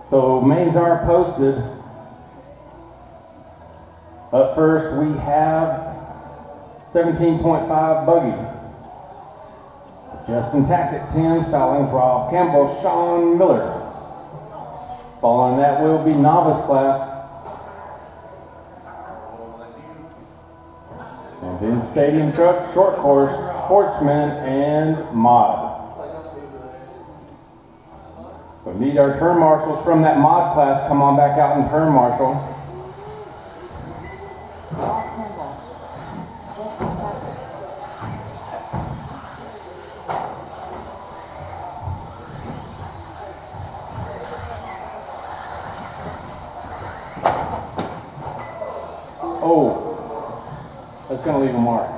So mains are posted. Up first we have 17.5 Buggy. Justin Tackett, 10, styling for Rob Campbell, Sean Miller. Following that will be novice class. And then stadium truck, short course, sportsman, and mod. We need our turn marshals from that mod class. Come on back out and turn marshal. Oh, that's going to leave a mark.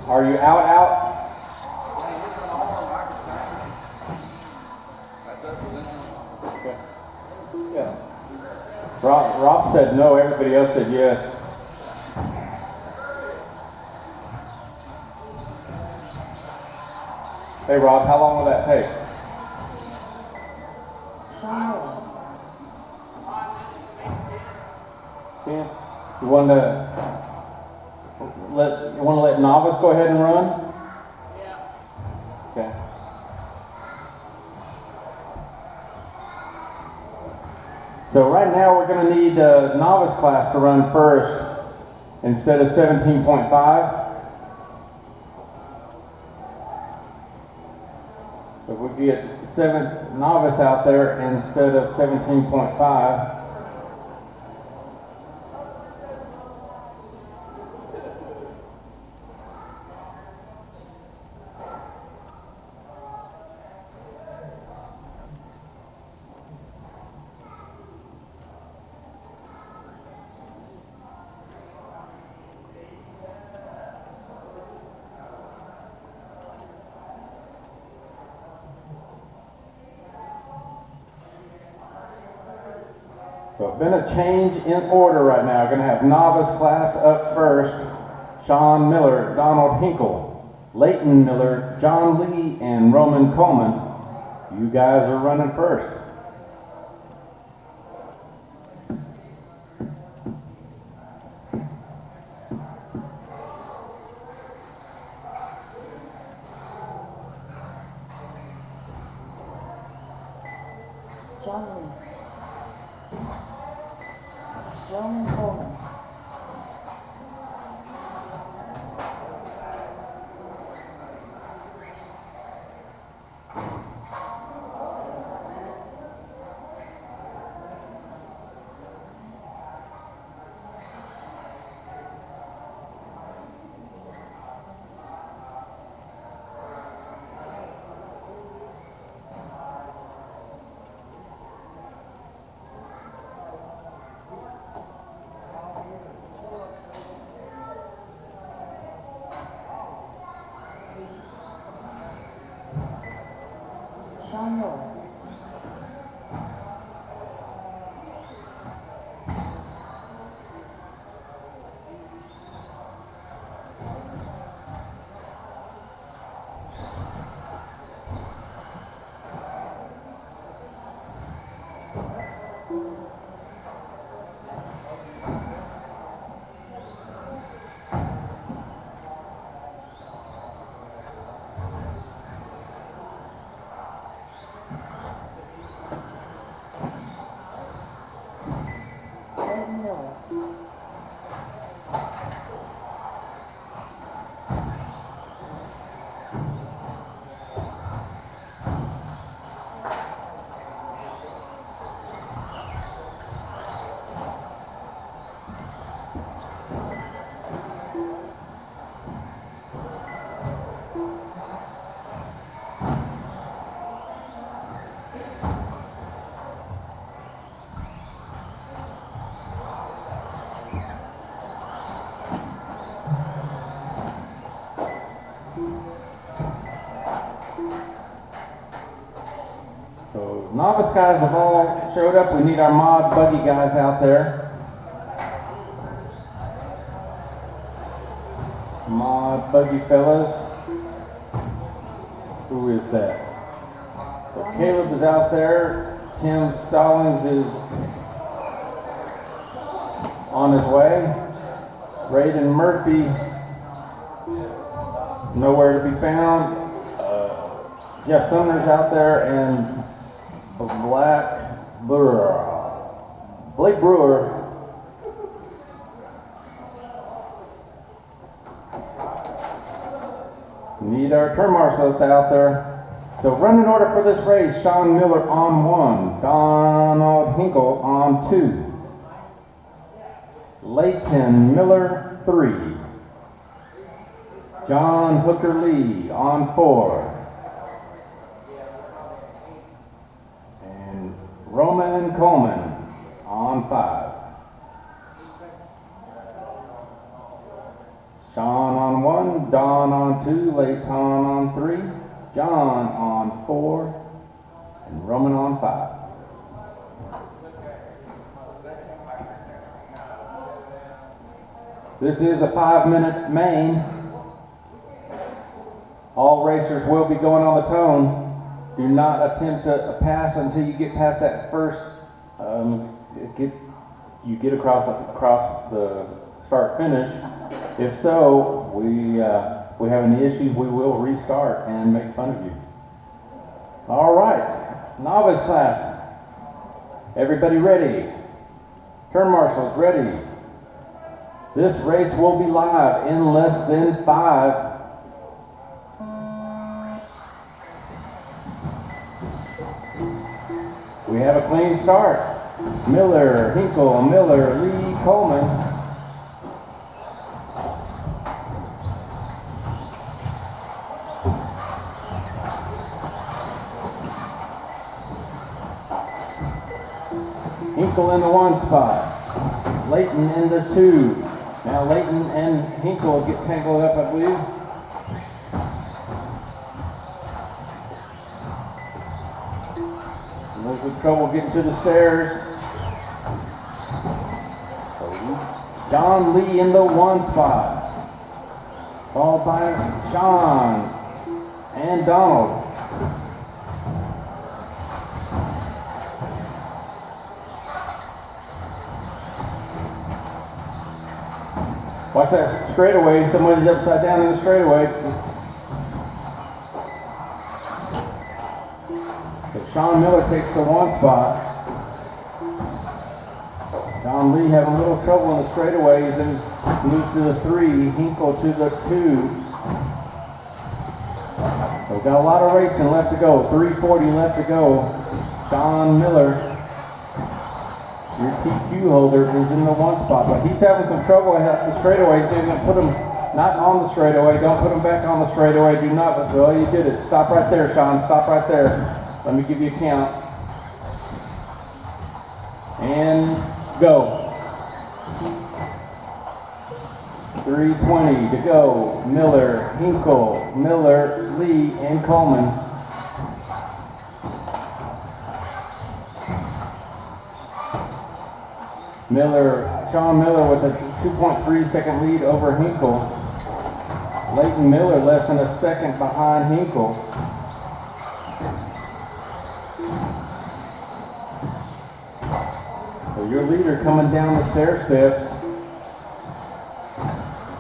Are you out? Okay. Yeah. Rob said no, everybody else said yes. Hey Rob, how long will that take? Yeah. You want to let novice go ahead and run? Yeah. Okay. So right now we're going to need novice class to run first instead of 17.5. So if we get 7 novice out there instead of 17.5. So it's been a change in order right now. We're going to have novice class up first. Sean Miller, Donald Hinkle, Leighton Miller, John Lee, and Roman Coleman. You guys are running first. John Lee. Roman Coleman. Sean Miller. So novice guys have all showed up. We need our mod buggy guys out there. Come on, buggy fellas. Who is that? So Caleb is out there. Tim Stallings is on his way. Braden Murphy, nowhere to be found. Jeff Sumner's out there, and Blake Brewer. Need our turn marshals out there. So running order for this race: Sean Miller on 1, Donald Hinkle on 2, Leighton Miller 3, John Hooker Lee on 4, and Roman Coleman on 5. Sean on 1, Don on 2, Leighton on 3, John on 4, and Roman on 5. This is a 5-minute main. All racers will be going on the tone. Do not attempt to pass until you get past that first, get across the start finish. If so, if we have any issues, we will restart and make fun of you. All right, novice class. Everybody ready? Turn marshals ready. This race will be live in less than 5. We have a clean start. Miller, Hinkle, Miller, Lee, Coleman. Hinkle in the 1 spot. Leighton in the 2. Now Leighton and Hinkle get tangled up, I believe. Those with trouble getting to the stairs. John Lee in the 1 spot. Followed by Sean and Donald. Watch that straightaway. Somebody's upside down in the straightaway. So Sean Miller takes the 1 spot. John Lee having a little trouble in the straightaways and moves to the 3. Hinkle to the 2. So we've got a lot of racing left to go. 3:40 left to go. Sean Miller, your TQ holder, is in the 1 spot, but he's having some trouble at the straightaway. They're going to put him not on the straightaway. Don't put him back on the straightaway. Do not. Well, you did it. Stop right there, Sean. Stop right there. Let me give you a count. And go. 3:20 to go. Miller, Hinkle, Miller, Lee, and Coleman. Sean Miller with a 2.3 second lead over Hinkle. Leighton Miller less than a second behind Hinkle. So your leader coming down the stair steps.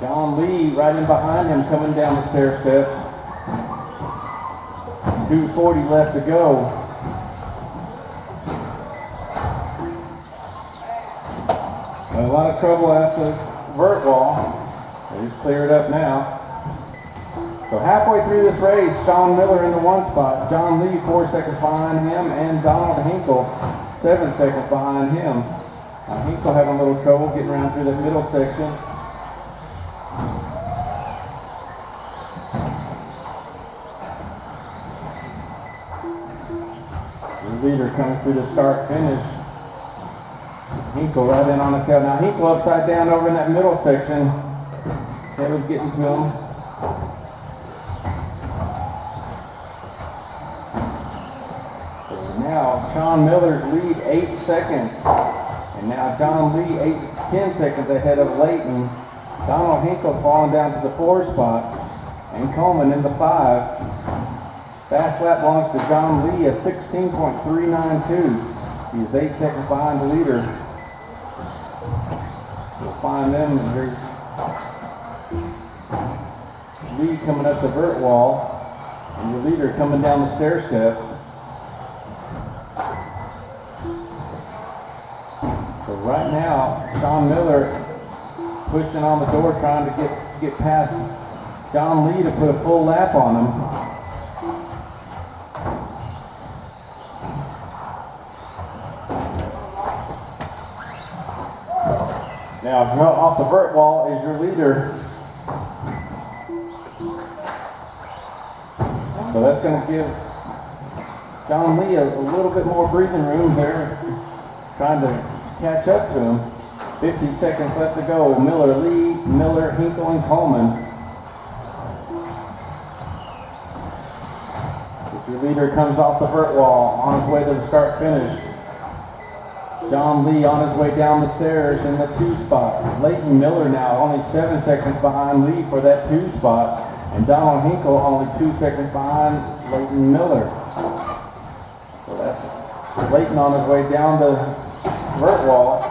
John Lee right in behind him coming down the stair steps. 2:40 left to go. A lot of trouble at the vert wall. He's cleared up now. So halfway through this race, Sean Miller in the 1 spot, John Lee 4 seconds behind him, and Donald Hinkle 7 seconds behind him. Hinkle having a little trouble getting around through that middle section. The leader coming through the start finish. Hinkle right in on the tail. Now Hinkle upside down over in that middle section. Caleb's getting to him. So now Sean Miller's lead 8 seconds. And now John Lee 10 seconds ahead of Leighton. Donald Hinkle falling down to the 4 spot, and Coleman in the 5. Fast lap belongs to John Lee at 16.392. He is 8 seconds behind the leader. We'll find them, and here's Lee coming up the vert wall, and your leader coming down the stair steps. So right now, Sean Miller pushing on the door, trying to get past John Lee to put a full lap on him. Now, off the vert wall is your leader. So that's going to give John Lee a little bit more breathing room there, trying to catch up to him. 50 seconds left to go. Miller, Lee, Miller, Hinkle, and Coleman. Your leader comes off the vert wall on his way to the start finish. John Lee on his way down the stairs in the 2 spot. Leighton Miller now only 7 seconds behind Lee for that 2 spot. And Donald Hinkle only 2 seconds behind Leighton Miller. So that's Leighton on his way down the vert wall.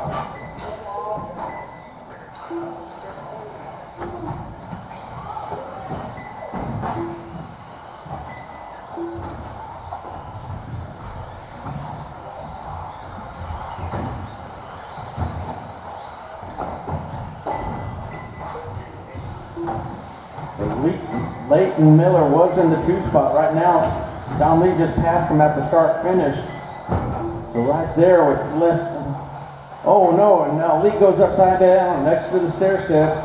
Leighton Miller was in the 2 spot. Right now, John Lee just passed him at the start finish. So right there with less than, oh no, and now Lee goes upside down next to the stair steps.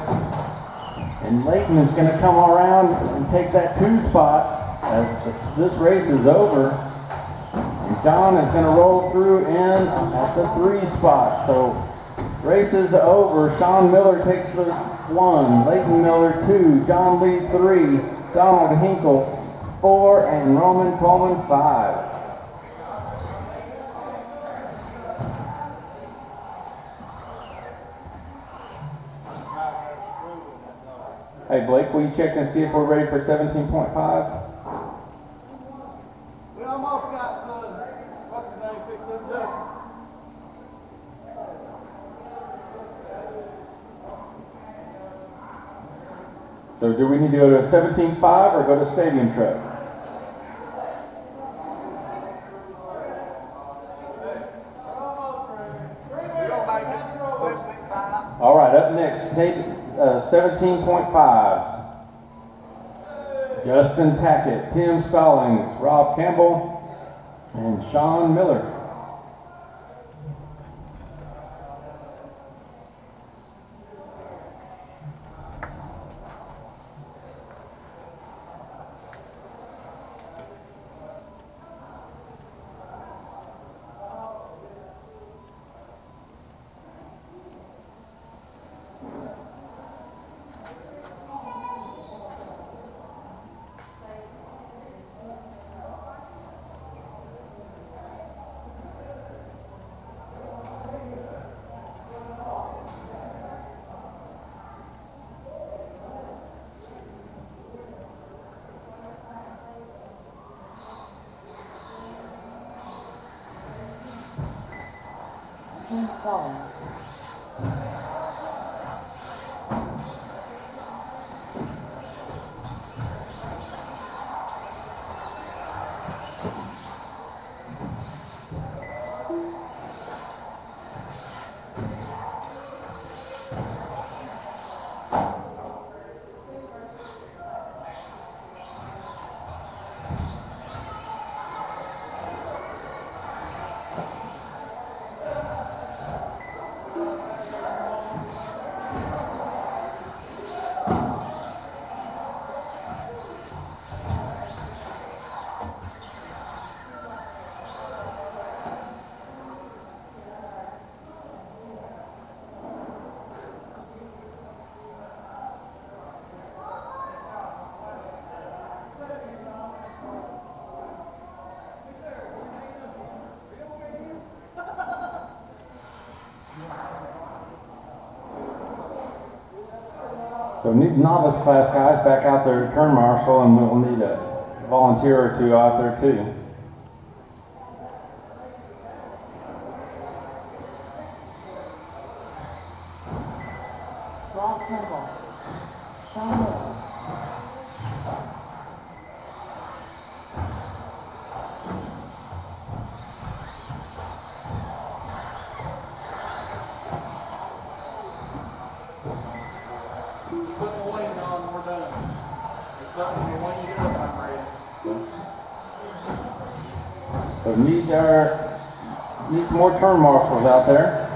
And Leighton is going to come around and take that 2 spot as this race is over. And John is going to roll through in at the 3 spot. So race is over. Sean Miller takes the 1, Leighton Miller 2, John Lee 3, Donald Hinkle 4, and Roman Coleman 5. Hey Blake, will you check and see if we're ready for 17.5? We almost got, what's his name, picked up Justin. So do we need to go to 17.5 or go to stadium truck? All right, up next, 17.5s. Justin Tackett, Tim Stallings, Rob Campbell, and Sean Miller. Team Collins. So we need novice class guys back out there to turn marshal, and we'll need a volunteer or two out there too. Rob Campbell. Sean Miller. Put the wing on, we're done. Just let me know when you get up, I'm ready. So need some more turn marshals out there.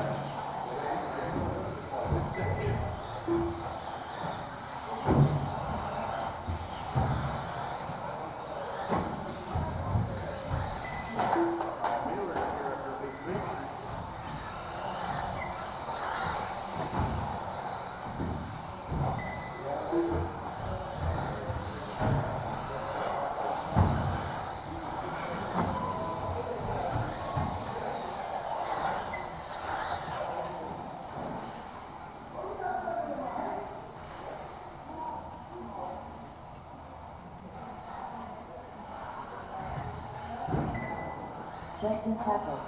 Justin Tackle.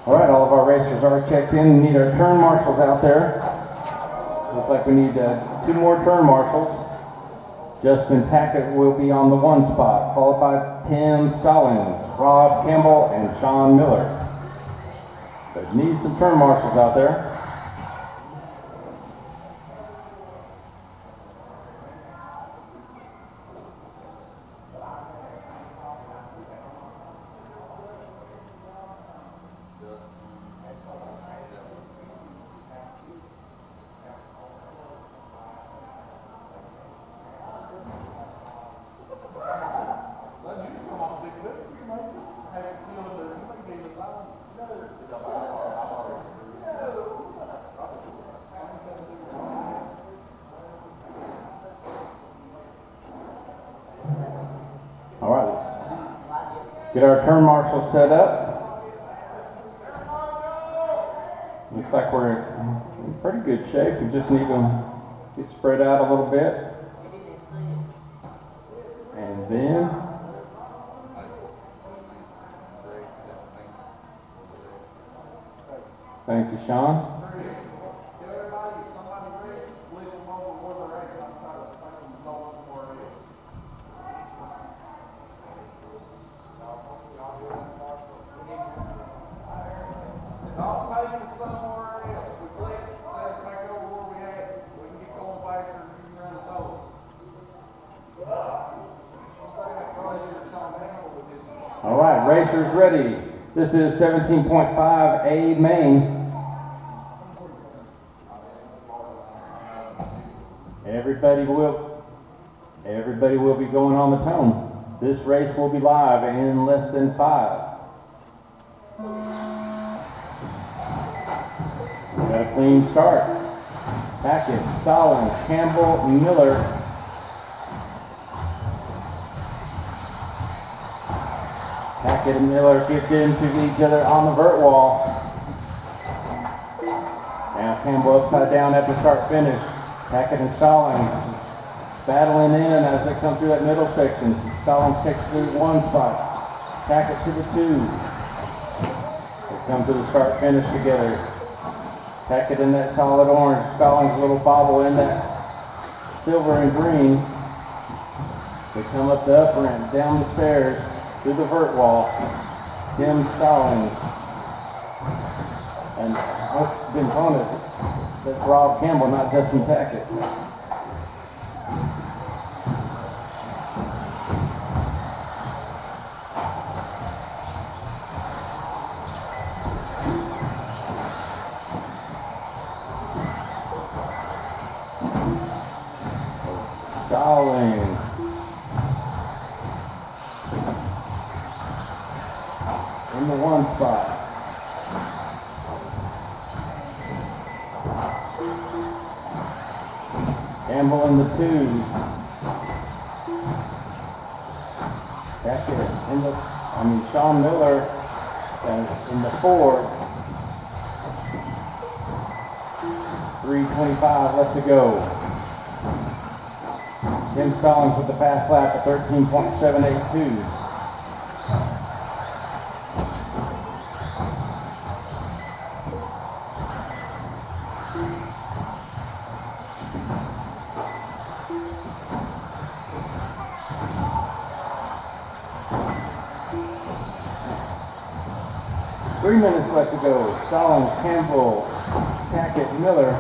All right, all of our racers are checked in. We need our turn marshals out there. Looks like we need 2 more turn marshals. Justin Tackett will be on the 1 spot, followed by Tim Stallings, Rob Campbell, and Sean Miller. But need some turn marshals out there. All right, get our turn marshal set up. Looks like we're in pretty good shape. We just need them to get spread out a little bit. And then, thank you, Sean. All right, racers ready. This is 17.5A main. Everybody will be going on the tone. This race will be live in less than 5. Got a clean start. Hackett, Stallings, Campbell, Miller. Hackett and Miller get into each other on the vert wall. Now Campbell upside down at the start finish. Hackett and Stallings battling in as they come through that middle section. Stallings takes the 1 spot. Hackett to the 2. They come to the start finish together. Hackett in that solid orange. Stallings a little bobble in that silver and green. They come up the upper end, down the stairs, through the vert wall. Tim Stallings. And what's been told is that's Rob Campbell, not Justin Tackett. Stallings. In the 1 spot. Campbell in the 2. Tackett in the, Sean Miller in the 4. 3:25 left to go. Tim Stallings with the fast lap at 13.782. Three minutes left to go. Stallings, Campbell, Tackett, Miller.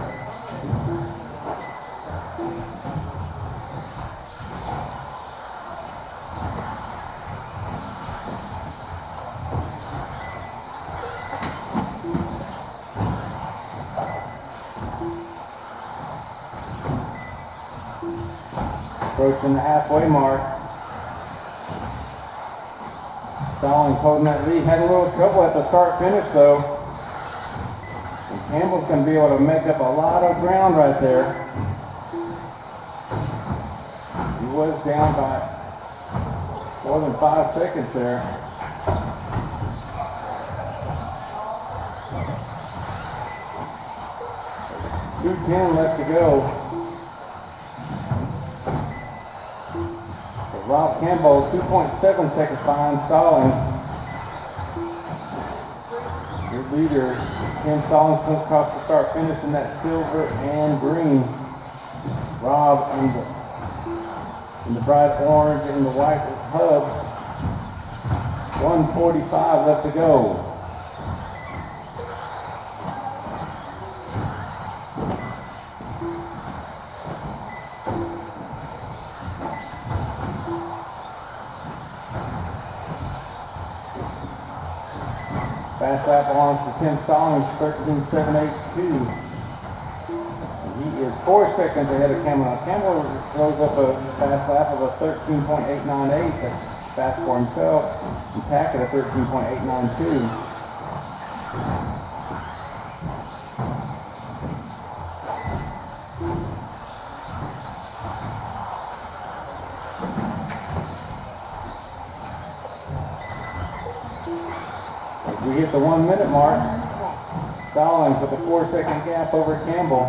Approaching the halfway mark. Stallings holding that lead. Had a little trouble at the start-finish though. And Campbell's going to be able to make up a lot of ground right there. He was down by more than 5 seconds there. .210 left to go. Rob Campbell, 2.7 seconds behind Stallings. Your leader, Tim Stallings, comes across the start finish in that silver and green. Rob in the bright orange and the white hubs. 1:45 left to go. Fast lap belongs to Tim Stallings, 13.782. He is 4 seconds ahead of Campbell. Campbell throws up a fast lap of a 13.898. That's fast for himself. And Tackett at 13.892. We hit the 1 minute mark. Stallings with a 4-second gap over Campbell.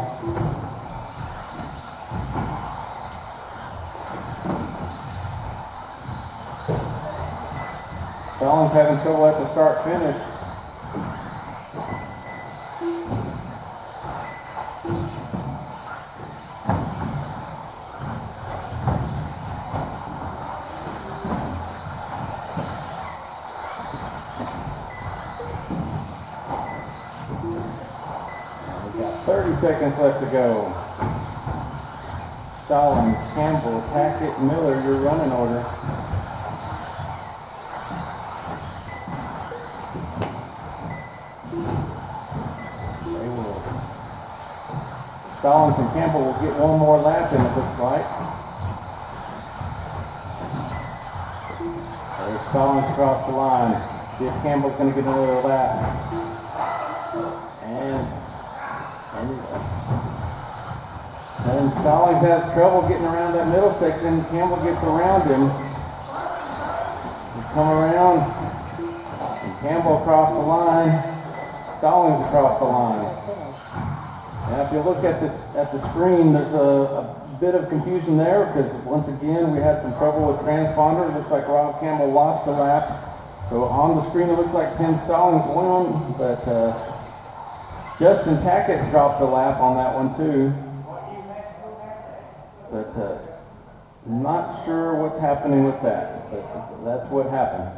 Stallings having trouble at the start finish. We've got 30 seconds left to go. Stallings, Campbell, Tackett, Miller, your running order. Stallings and Campbell will get one more lap in, it looks like. There's Stallings across the line. See if Campbell's going to get another lap. And Stallings has trouble getting around that middle section. Campbell gets around him. They come around. And Campbell across the line. Stallings across the line. Now, if you look at the screen, there's a bit of confusion there because once again we had some trouble with transponder. It looks like Rob Campbell lost a lap. So on the screen it looks like Tim Stallings won, but Justin Tackett dropped a lap on that one too. But not sure what's happening with that, but that's what happened.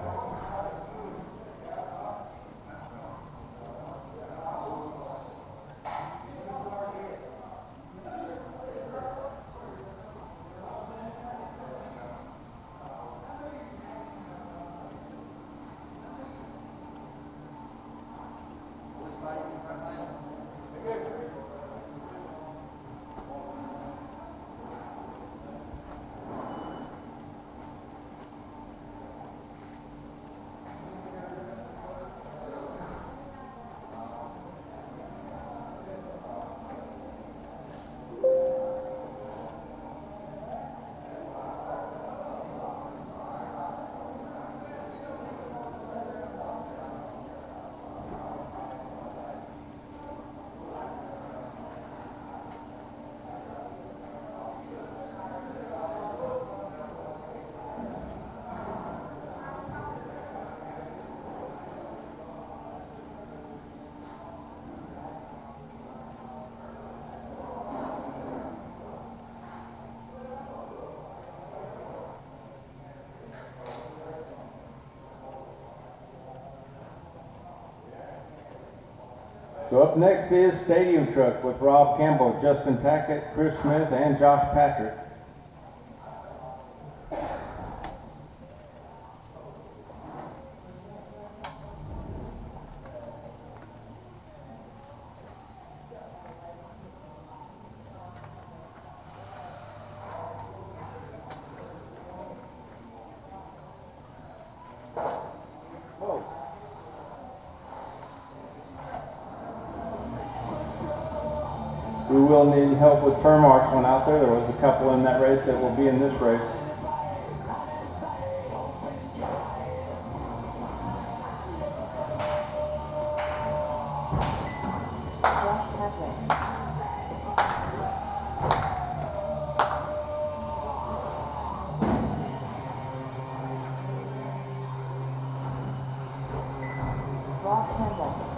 So up next is Stadium Truck with Rob Campbell, Justin Tackett, Chris Smith, and Josh Patrick. We will need help with turn marshaling out there. There was a couple in that race that will be in this race. Josh Patrick. Rob Campbell.